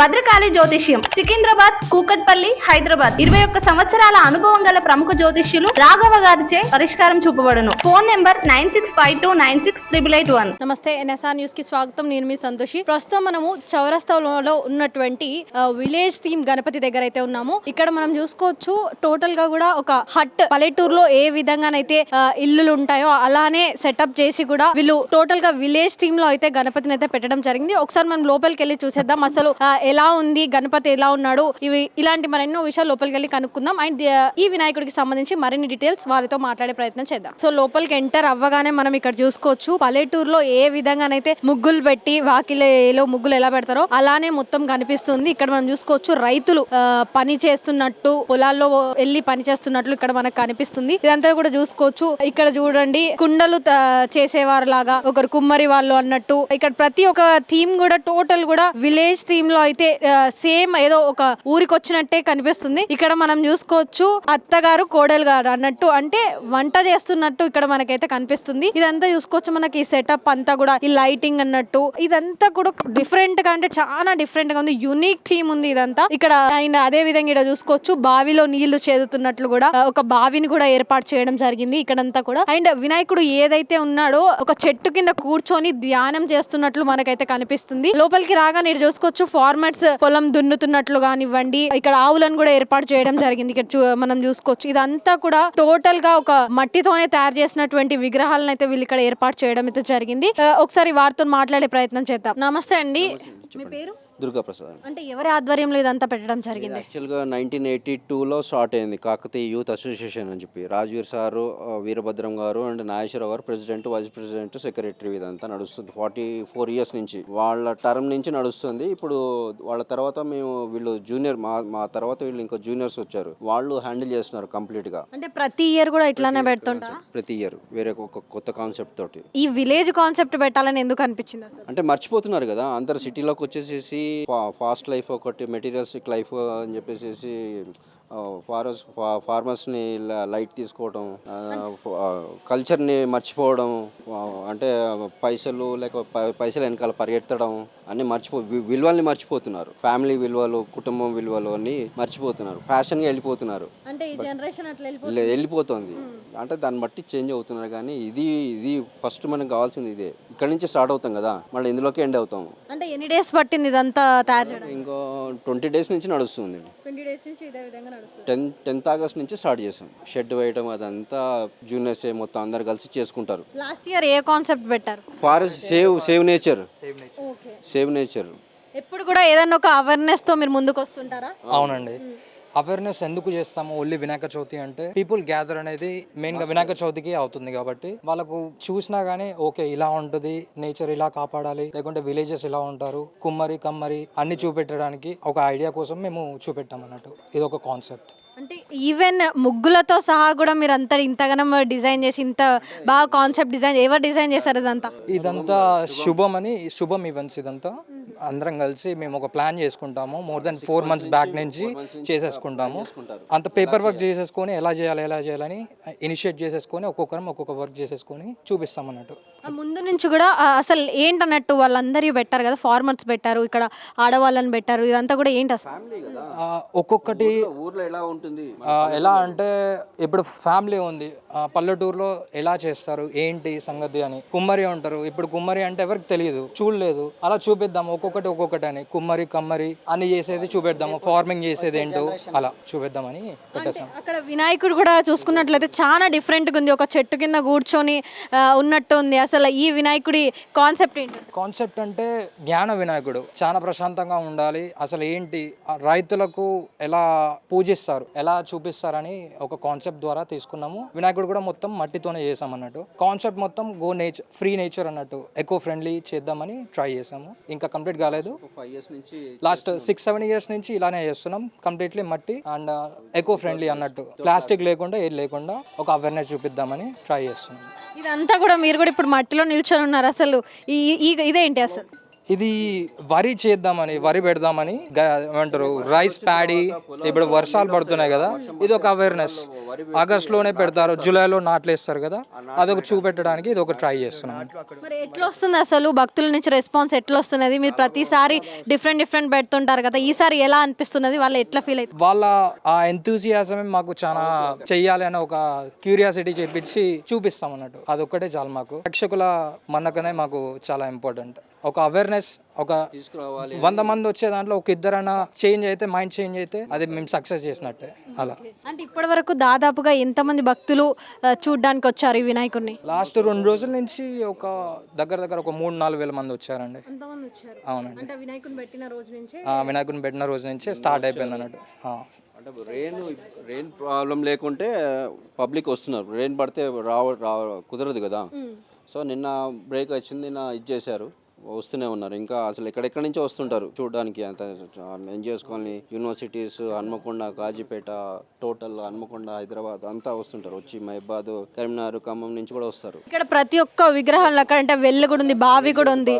భద్రకాళి జ్యోతిష్యం సికింద్రాబాద్, కూకట్పల్లి, హైదరాబాద్ 21 సంవత్సరాల అనుభవం గల ప్రముఖ జ్యోతిష్యులు రాఘవ గారిచే పరిష్కారం చూపబడును. Phone number 9652968881. నమస్తే, ఎన్ఎస్ఆర్ న్యూస్ కి స్వాగతం. నేను మీ సంతోషి. ప్రస్తుతం మనము చౌరస్తాలో ఉన్నటువంటి విలేజ్ థీమ్ గణపతి దగ్గర అయితే ఉన్నాము. ఇక్కడ మనం చూసుకోవచ్చు, టోటల్ గా కూడా ఒక హట్, పల్లెటూరులో ఏ విధంగానైతే ఇల్లులు ఉంటాయో అలానే సెటప్ చేసి కూడా వీళ్ళు టోటల్ గా విలేజ్ థీమ్ లో అయితే గణపతిని అయితే పెట్టడం జరిగింది. ఒకసారి మనం లోపలికి వెళ్ళి చూసేద్దాం, అసలు ఎలా ఉంది, గణపతి ఎలా ఉన్నాడు, ఇలాంటి మరెన్నో విషయాలు లోపలికి వెళ్ళి కనుక్కుందాం. అండ్ ఈ వినాయకుడికి సంబంధించి మరిన్ని డీటెయిల్స్ వారితో మాట్లాడే ప్రయత్నం చేద్దాం. సో లోపలికి ఎంటర్ అవ్వగానే మనం ఇక్కడ చూసుకోవచ్చు, పల్లెటూరులో ఏ విధంగానైతే ముగ్గులు పెట్టి వాకిలేలో ముగ్గులు ఎలా పెడతారో అలానే మొత్తం కనిపిస్తుంది. ఇక్కడ మనం చూసుకోవచ్చు, రైతులు పని చేస్తున్నట్టు, పొలాల్లో వెళ్ళి పని చేస్తున్నట్లు ఇక్కడ మనకు కనిపిస్తుంది. ఇదంతా కూడా చూసుకోవచ్చు. ఇక్కడ చూడండి, కుండలు చేసేవారు లాగా, ఒకరు కుమ్మరి వాళ్ళు అన్నట్టు. ఇక్కడ ప్రతి ఒక్క థీమ్ కూడా టోటల్ కూడా విలేజ్ థీమ్ లో అయితే సేమ్ ఏదో ఒక ఊరికి వచ్చినట్టే కనిపిస్తుంది. ఇక్కడ మనం చూసుకోవచ్చు, అత్తగారు కోడలు గారు అన్నట్టు, అంటే వంట చేస్తున్నట్టు ఇక్కడ మనకైతే కనిపిస్తుంది. ఇదంతా చూసుకోవచ్చు, మనకి సెటప్ అంతా కూడా ఈ లైటింగ్ అన్నట్టు, ఇదంతా కూడా డిఫరెంట్ గా, అంటే చాలా డిఫరెంట్ గా ఉంది. యూనిక్ థీమ్ ఉంది ఇదంతా. ఇక్కడ ఆయన అదే విధంగా ఇక్కడ చూసుకోవచ్చు, బావిలో నీళ్లు చేదుతున్నట్లు కూడా ఒక బావిని కూడా ఏర్పాటు చేయడం జరిగింది ఇక్కడంతా కూడా. అండ్ వినాయకుడు ఏదైతే ఉన్నాడో ఒక చెట్టు కింద కూర్చొని ధ్యానం చేస్తున్నట్లు మనకైతే కనిపిస్తుంది. లోపలికి రాగానే ఇక్కడ చూసుకోవచ్చు, ఫార్మర్స్ పొలం దున్నుతున్నట్లు కానివ్వండి, ఇక్కడ ఆవులను కూడా ఏర్పాటు చేయడం జరిగింది. ఇక్కడ మనం చూసుకోవచ్చు, ఇదంతా కూడా టోటల్ గా ఒక మట్టితోనే తయారు చేసినటువంటి విగ్రహాలను అయితే వీళ్ళు ఇక్కడ ఏర్పాటు చేయడం అయితే జరిగింది. ఒకసారి వారితో మాట్లాడే ప్రయత్నం చేద్దాం. నమస్తే అండి, మీ పేరు? దుర్గాప్రసాద్. అంటే ఎవరి ఆధ్వర్యంలో ఇదంతా పెట్టడం జరిగింది? యాక్చువల్గా 1982లో స్టార్ట్ అయింది కాకతీయ యూత్ అసోసియేషన్ అని చెప్పి. రాజ్వీర్ సారు, వీరభద్రం గారు అండ్ నాగేశ్వరరావు గారు ప్రెసిడెంట్, వైస్ ప్రెసిడెంట్, సెక్రటరీ. ఇదంతా నడుస్తుంది 44 ఇయర్స్ నుంచి. వాళ్ళ టర్మ్ నుంచి నడుస్తుంది. ఇప్పుడు వాళ్ళ తర్వాత మేము వీళ్ళు జూనియర్, మా తర్వాత వీళ్ళు ఇంకా జూనియర్స్ వచ్చారు, వాళ్ళు హ్యాండిల్ చేస్తున్నారు కంప్లీట్ గా. అంటే ప్రతి ఇయర్ కూడా ఇట్లానే పెడుతుంటారా? ప్రతి ఇయర్ వేరే ఒక కొత్త కాన్సెప్ట్ తోటి. ఈ విలేజ్ కాన్సెప్ట్ పెట్టాలని ఎందుకు అనిపించింది అసలు? అంటే మర్చిపోతున్నారు కదా అందరు, సిటీలోకి వచ్చేసేసి ఫాస్ట్ లైఫ్ ఒకటి, మెటీరియల్స్టిక్ లైఫ్ అని చెప్పేసి ఫార్మర్స్ని లైట్ తీసుకోవడం, కల్చర్ని మర్చిపోవడం, అంటే పైసలు పైసలు వెనకాల పరిగెత్తడం అన్నీ విలువల్ని మర్చిపోతున్నారు. ఫ్యామిలీ విలువలు, కుటుంబం విలువలు అన్ని మర్చిపోతున్నారు. ఫ్యాషన్గా వెళ్ళిపోతున్నారు. అంటే ఈ జనరేషన్ అట్లా వెళ్ళిపోతుంది. అంటే దాన్ని బట్టి చేంజ్ అవుతున్నారు. కానీ ఇది ఫస్ట్ మనకు కావాల్సింది ఇదే. ఇక్కడ నుంచి స్టార్ట్ అవుతాం కదా, మళ్ళీ ఇందులోకి ఎండ్ అవుతాము. అంటే ఎన్ని డేస్ పట్టింది ఇదంతా తయారు చేయడం? ఇంకో 20 డేస్ నుంచి నడుస్తుంది. 20 డేస్ నుంచి ఇదే విధంగా నడుస్తుంది. 10th ఆగస్ట్ నుంచి స్టార్ట్ చేసాం. షెడ్ వేయడం అదంతా జూనియర్స్ మొత్తం అందరు కలిసి చేసుకుంటారు. లాస్ట్ ఇయర్ ఏ కాన్సెప్ట్ పెట్టారు? Forest save nature. ఎప్పుడు కూడా ఏదైనా ఒక అవేర్నెస్ తో మీరు ముందుకు వస్తుంటారా? అవునండి. అవేర్నెస్ ఎందుకు చేస్తాము? ఓన్లీ వినాయక చవితి అంటే పీపుల్ గ్యాదర్ అనేది మెయిన్ గా వినాయక చవితికి అవుతుంది కాబట్టి, వాళ్ళకు చూసినా గానీ ఓకే ఇలా ఉంటుంది, నేచర్ ఇలా కాపాడాలి, లేకుంటే విలేజెస్ ఇలా ఉంటారు, కుమ్మరి కమ్మరి అన్ని చూపెట్టడానికి ఒక ఐడియా కోసం మేము చూపెట్టాం అన్నట్టు. ఇది ఒక కాన్సెప్ట్. అంటే ఈవెన్ ముగ్గులతో సహా కూడా మీరు అంతా ఇంతగానం డిజైన్ చేసి, ఇంత బాగా కాన్సెప్ట్ డిజైన్ ఎవరు డిజైన్ చేశారు? ఇదంతా శుభం ఈవెంట్స్. ఇదంతా అందరం కలిసి మేము ఒక ప్లాన్ చేసుకుంటాము. మోర్ దెన్ 4 months బ్యాక్ నుంచి చేసేసుకుంటాము. అంత పేపర్ వర్క్ చేసేసుకొని ఎలా చేయాలని ఇనిషియేట్ చేసేసుకొని ఒక్కొక్కరం ఒక్కొక్క వర్క్ చేసేసుకొని చూపిస్తాం అన్నట్టు. ముందు నుంచి కూడా అసలు ఏంటన్నట్టు వాళ్ళందరూ పెట్టారు కదా, ఫార్మర్స్ పెట్టారు, ఇక్కడ ఆడవాళ్ళని పెట్టారు, ఇదంతా కూడా ఏంటి అసలు? ఒక్కొక్కటి ఊర్లో ఎలా ఉంటుంది, ఎలా అంటే ఇప్పుడు ఫ్యామిలీ ఉంది, పల్లెటూరులో ఎలా చేస్తారు ఏంటి సంగతి అని. కుమ్మరి ఉంటారు, ఇప్పుడు కుమ్మరి అంటే ఎవరికి తెలియదు, చూడలేదు, అలా చూపిద్దాము ఒక్కొక్కటి అని. కుమ్మరి కమ్మరి అని చేసేది చూపెడదాము, ఫార్మింగ్ చేసేది ఏంటో అలా చూపిద్దామని పెట్టేసాం. అక్కడ వినాయకుడు కూడా చూసుకున్నట్లయితే చాలా డిఫరెంట్ గా ఉంది, ఒక చెట్టు కింద కూర్చొని ఉన్నట్టు ఉంది. అసలు ఈ వినాయకుడి కాన్సెప్ట్ ఏంటి? కాన్సెప్ట్ అంటే జ్ఞాన వినాయకుడు, చాలా ప్రశాంతంగా ఉండాలి. అసలు ఏంటి, రైతులకు ఎలా పూజిస్తారు, ఎలా చూపిస్తారని ఒక కాన్సెప్ట్ ద్వారా తీసుకున్నాము. వినాయకుడు కూడా మొత్తం మట్టితోనే చేసాం అన్నట్టు. కాన్సెప్ట్ మొత్తం ఫ్రీ నేచర్ అన్నట్టు, ఎకో ఫ్రెండ్లీ చేద్దామని ట్రై చేసాము. ఇంకా కంప్లీట్ కాలేదు. లాస్ట్ 6-7 years నుంచి ఇలానే చేస్తున్నాం. కంప్లీట్లీ మట్టి అండ్ ఎకో ఫ్రెండ్లీ అన్నట్టు, ప్లాస్టిక్ లేకుండా ఏది లేకుండా ఒక అవేర్నెస్ చూపిద్దామని ట్రై చేస్తున్నాం. ఇదంతా కూడా మీరు కూడా ఇప్పుడు మట్టిలో నిల్చొని ఉన్నారు. అసలు ఇదేంటి అసలు? ఇది వరి చేద్దామని, వరి పెడదామని ఏమంటారు రైస్ ప్యాడీ, ఇప్పుడు వర్షాలు పడుతున్నాయి కదా, ఇది ఒక అవేర్నెస్. ఆగస్టులోనే పెడతారు, జూలైలో నాట్లు వేస్తారు కదా, అదొక చూపెట్టడానికి ఇది ఒక ట్రై చేస్తున్నాం. మరి ఎట్లా వస్తుంది అసలు భక్తుల నుంచి రెస్పాన్స్ ఎట్లా వస్తున్నది? మీరు ప్రతిసారి డిఫరెంట్ పెడుతుంటారు కదా, ఈసారి ఎలా అనిపిస్తున్నది? వాళ్ళు ఎట్లా ఫీల్ అవుతుంది? వాళ్ళ ఆ ఎంతూజియాజమే మాకు చాలా చెయ్యాలి అనే ఒక క్యూరియాసిటీ చేపించి చూపిస్తాం అన్నట్టు. అదొక్కటే చాలు మాకు. ప్రేక్షకుల మన్నకనే మాకు చాలా ఇంపార్టెంట్. ఒక అవేర్నెస్, ఒక 100 మంది వచ్చే దాంట్లో ఒక ఇద్దరైనా చేంజ్ అయితే, మైండ్ చేంజ్ అయితే, అది మేము సక్సెస్ చేసినట్టే. అలా అంటే ఇప్పటి వరకు దాదాపుగా ఎంతమంది భక్తులు చూడడానికి వచ్చారు ఈ వినాయకుడిని? లాస్ట్ 2 రోజుల నుంచి ఒక దగ్గర ఒక 3-4 వేల మంది వచ్చారండి. అవునండి, అంటే వినాయకుడిని పెట్టిన రోజు నుంచి వినాయకుడిని పెట్టిన రోజు నుంచే స్టార్ట్ అయిపోయింది అన్నట్టు. అంటే రెయిన్ ప్రాబ్లం లేకుంటే పబ్లిక్ వస్తున్నారు. రెయిన్ పడితే కుదరదు కదా. సో నిన్న బ్రేక్ వచ్చింది, నిన్న ఇది చేశారు, వస్తూనే ఉన్నారు. ఇంకా అసలు ఎక్కడెక్కడి నుంచో వస్తుంటారు చూడడానికి. అంత enjoy colony, universities, Hanamkonda, Kazipet, total Hanamkonda, Hyderabad అంతా వస్తుంటారు. వచ్చి మహబాద్, కరీంనగర్, ఖమ్మం నుంచి కూడా వస్తారు. ఇక్కడ ప్రతి ఒక్క విగ్రహంలో అంటే వెల్లు కూడా ఉంది, బావి కూడా ఉంది,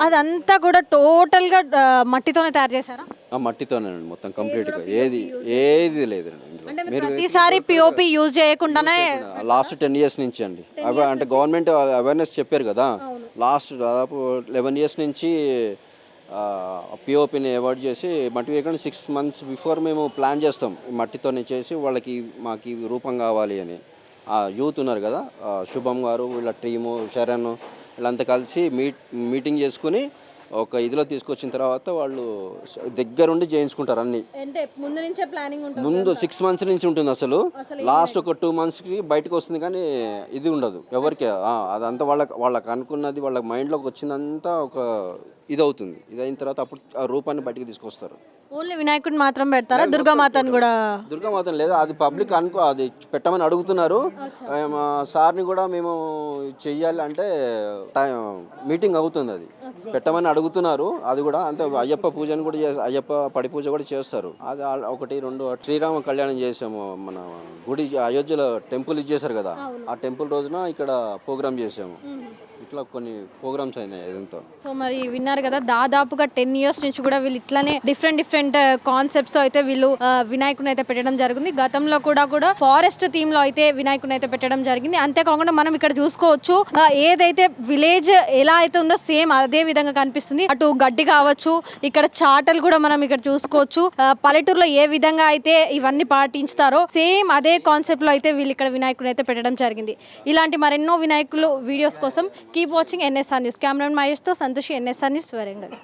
అదంతా కూడా టోటల్ గా మట్టితోనే తయారు చేశారా? మట్టితోనేనండి మొత్తం కంప్లీట్ గా. ఏది లేదండి. మీరు ప్రతిసారి పిఓపి యూజ్ చేయకుండానే లాస్ట్ 10 years నుంచి అండి. అంటే గవర్నమెంట్ అవేర్నెస్ చెప్పారు కదా, లాస్ట్ దాదాపు 11 years నుంచి పిఓపిని అవాయిడ్ చేసి మట్టి వేయకుండా 6 months బిఫోర్ మేము ప్లాన్ చేస్తాం. మట్టితోనే చేసి వాళ్ళకి మాకు ఈ రూపం కావాలి అని. యూత్ ఉన్నారు కదా, శుభం గారు, వీళ్ళ టీము, శరణ్, వీళ్ళంతా కలిసి మీటింగ్ చేసుకుని ఒక ఇదిలో తీసుకొచ్చిన తర్వాత వాళ్ళు దగ్గరుండి చేయించుకుంటారు అన్ని. ముందు నుంచే ప్లానింగ్ ఉంటుంది. ముందు 6 months నుంచి ఉంటుంది అసలు. లాస్ట్ ఒక 2 monthsకి బయటకు వస్తుంది, కానీ ఇది ఉండదు ఎవరికి. అదంతా వాళ్ళకి అనుకున్నది వాళ్ళ మైండ్లోకి వచ్చిందంతా ఒక ఇది అవుతుంది. ఇది అయిన తర్వాత అప్పుడు ఆ రూపాన్ని బయటికి తీసుకొస్తారు. ఓన్లీ వినాయకుడిని మాత్రం పెడతారా? దుర్గామాతను కూడా? దుర్గామాతను లేదు, అది పబ్లిక్ అది పెట్టమని అడుగుతున్నారు. మా సార్ని కూడా మేము చెయ్యాలి అంటే మీటింగ్ అవుతుంది, అది పెట్టమని అడుగుతున్నారు. అది కూడా అంతే. అయ్యప్ప పూజను కూడా అయ్యప్ప పడి పూజ కూడా చేస్తారు. అది 1, 2 శ్రీరామ కళ్యాణం చేసాము. మన గుడి అయోధ్యలో టెంపుల్ ఇచ్చేసారు కదా, ఆ టెంపుల్ రోజున ఇక్కడ ప్రోగ్రామ్ చేసాము. ఇట్లా కొన్ని ప్రోగ్రామ్స్ అయినాయి ఇదంతా. సో మరి విన్నారు కదా, దాదాపుగా 10 years నుంచి కూడా వీళ్ళు ఇట్లానే డిఫరెంట్ కాన్సెప్ట్స్ తో అయితే వీళ్ళు వినాయకుని అయితే పెట్టడం జరిగింది. గతంలో కూడా ఫారెస్ట్ థీమ్ లో అయితే వినాయకుని అయితే పెట్టడం జరిగింది. అంతేకాకుండా మనం ఇక్కడ చూసుకోవచ్చు, ఏదైతే విలేజ్ ఎలా అయితే ఉందో సేమ్ అదే విధంగా కనిపిస్తుంది. అటు గడ్డి కావచ్చు, ఇక్కడ చాటలు కూడా మనం ఇక్కడ చూసుకోవచ్చు. పల్లెటూరులో ఏ విధంగా అయితే ఇవన్నీ పాటించుతారో సేమ్ అదే కాన్సెప్ట్ లో అయితే వీళ్ళు ఇక్కడ వినాయకుని అయితే పెట్టడం జరిగింది. ఇలాంటి మరెన్నో వినాయకులు వీడియోస్ కోసం keep watching NSR news. Cameraman మహేష్తో సంతోషి, NSR న్యూస్, వరంగల్.